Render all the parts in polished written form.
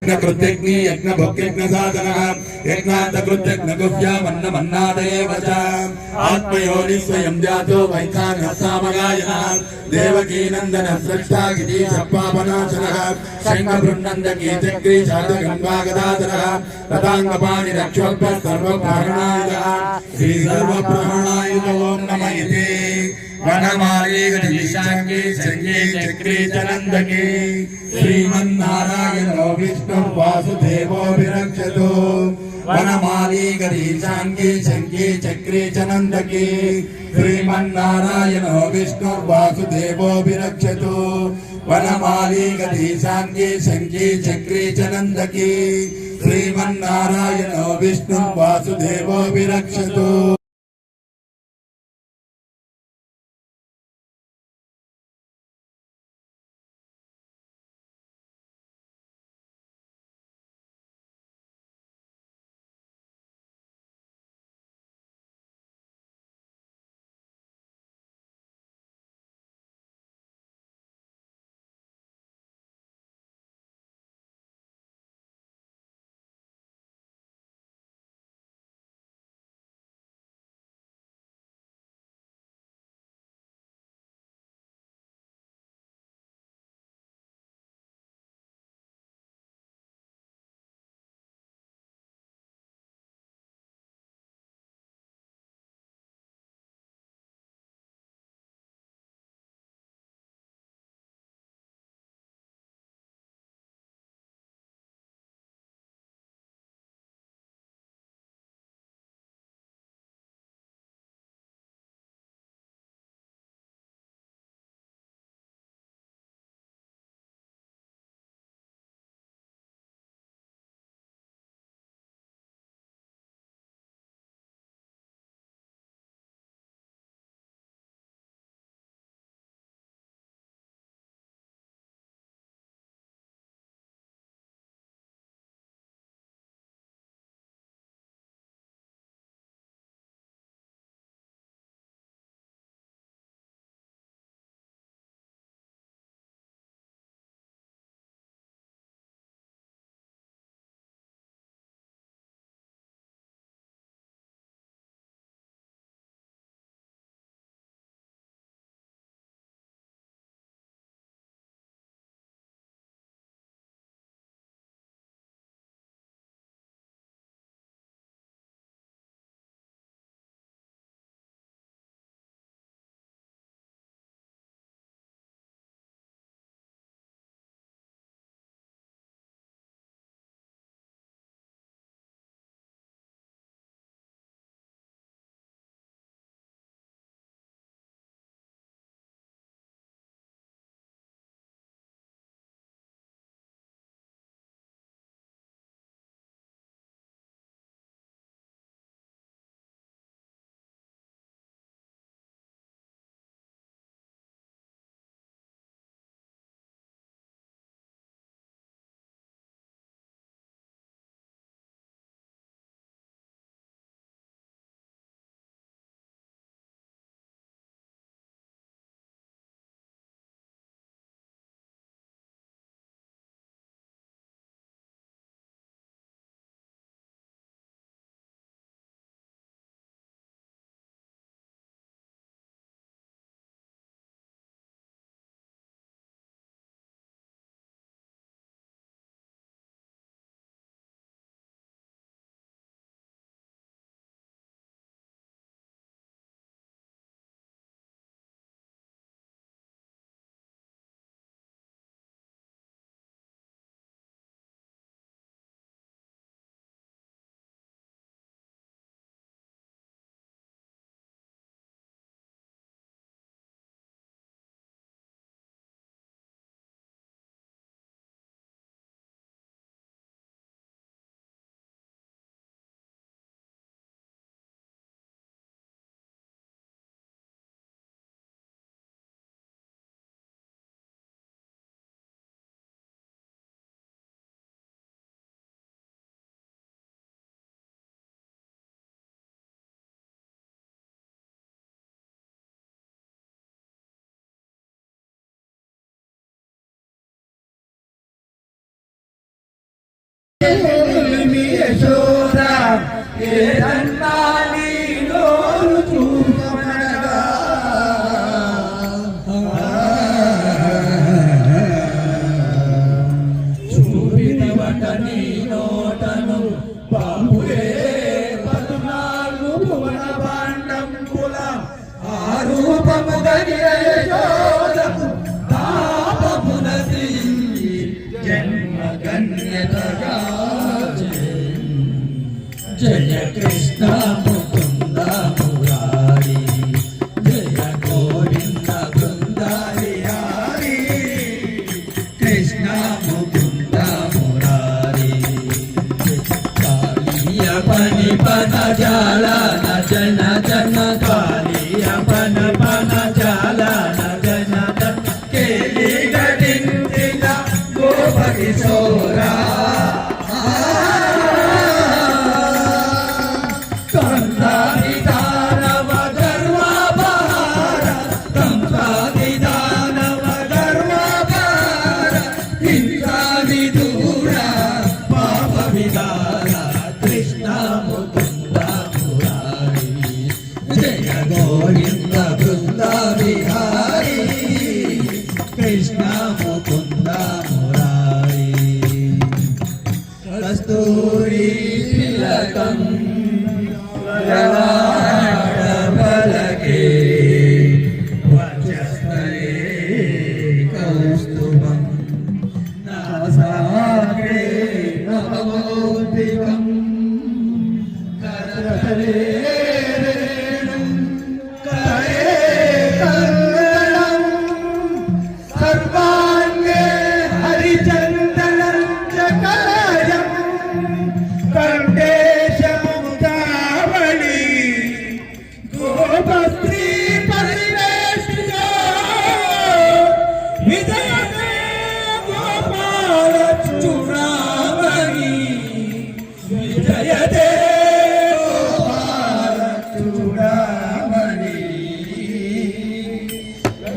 कृत्यग्नि यज्ञ भोक्यज्ञ साधनः यज्ञान्तकृत्यज्ञ गुह्यामन्नमन्नादयेव च आत्मयोनि स्वयं जातो वैखानसामगायनः देवकी नन्दन स्रष्टा गिरीशपापनाशनः शङ्खबृन्नन्दकी चक्री शातगङ्गागदाधरः रताङ्गपाणि रक्षोभ्यः सर्वप्रहरणायुधः श्रीसर्वप्रहरणायुध ॐ नमः इति वनमाली गणेशाङ्गी सङ्गी चक्री चनन्दकी श्रीमन्नारायणो विष्णु वासुदेवो विरक्षतु वनमाली गणेशाङ्गी सङ्गी चक्री चनन्दकी श्रीमन्नारायणो विष्णु वासुदेवो विरक्षतु वनमाली गणेशाङ्गी सङ्गी चक्री चनन्दकी श्रीमन्नारायणो विष्णु वासुदेवो विरक्षतु। మీ యశోద ఏదన్నా నీలో చూపమనగా చూపినవట నీ నోటను బాబురే 14 భువన భాండంబుల ఆ రూపము గనియ యశోదకు తాపమునది జన్మ గణ్యతగా జయ కృష్ణ ముకుంద మురారి జయ గోవింద బృందారి హరి కృష్ణ ముకుంద మురారి కాళీయ పని పన జాల జన జన కాళీయ పన పన జాల జన జన కేలి గడించిన గోప కిశోరా కృష్ణ ముకుంద మురారి జయ గోవింద బృంద విహారీ కృష్ణ ముకుంద మురారి కస్తూరి తిలకం పలకే వక్షస్థలే కౌస్తుభం నాసాగ్రే నవమౌక్తికం కరతలే రేణుం కరే కంగళం సర్వాంగే హరిచందనం చకలయం కంఠేశముక్తావళి గోపస్త్రీ పరివేష్టిత విజయతే గోపాల చూడామణి విజయతే గోపాల చూడామణి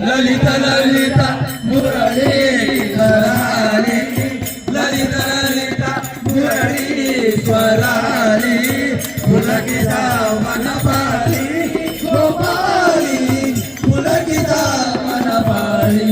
లలిత లలిత మురళీ స్వరాలి లలిత లలిత మురళీ స్వరాలి పులకిత వనపాలి గోపాలి పులకిత వనపాలి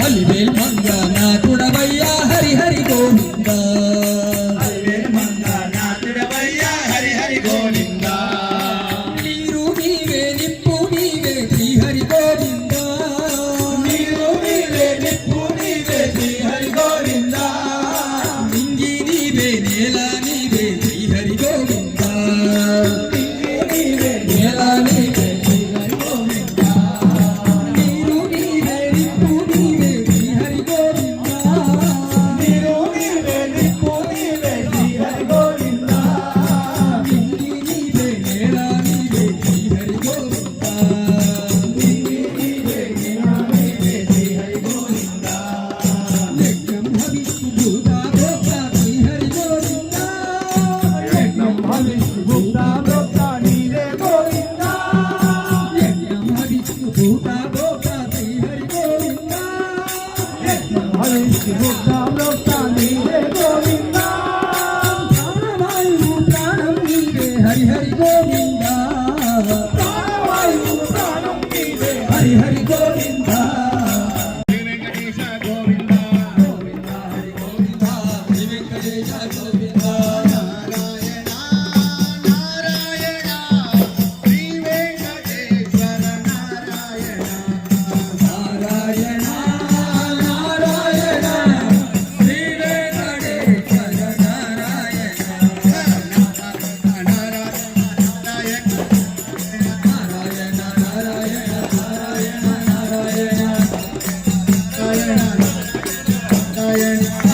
హరివేల్ మంగ నాథుడవయ్యా హరి హరి గోవింద హరివేల్ మంగ నాథుడవయ్యా హరి హరి గోవింద నీరు నీవే నిప్పు నీవే శ్రీ హరి గోవింద నీరు నీవే నిప్పు నీవే శ్రీ హరి గోవింద నింగి నీవే నేల నీవే శ్రీ హరి గోవింద నింగి నీవే నేల నీవే శ్రీ హరి గోవింద నీరు నీవే నిప్పు నీవే శ్రీ హరి గోవింద నీరు నీవే నిప్పు నీవే శ్రీ హరి గోవింద నింగి నీవే నేల నీవే శ్రీ హరి గోవింద నింగి నీవే నేల నీవే శ్రీ హరి గోవింద యజ్ఞం హవిష్ఠు భూతా భోక్తా శ్రీ హరి గోవింద యజ్ఞం హవిష్ఠు భూతా భోక్తా నీవే గోవింద యజ్ఞం హవిష్ఠు భూతా భోక్తా శ్రీ హరి గోవింద యజ్ఞం హవిష్ఠు భూతా భోక్తా నీవే గోవింద ప్రాణవాయువు ప్రాణం నీవే హరి హరి గోవింద ప్రాణవాయువు ప్రాణం నీవే హరి హరి గోవింద వెంకటేశ గోవింద గోవింద హరి గోవింద శ్రీ వెంకటేశ గోవింద నారాయణ నారాయణ శ్రీ వెంకటేశ్వర నారాయణ నారాయణ నారాయణ శ్రీ వెంకటేశ్వర నారాయణ నారాయణ నారాయణ నారాయణ నారాయణ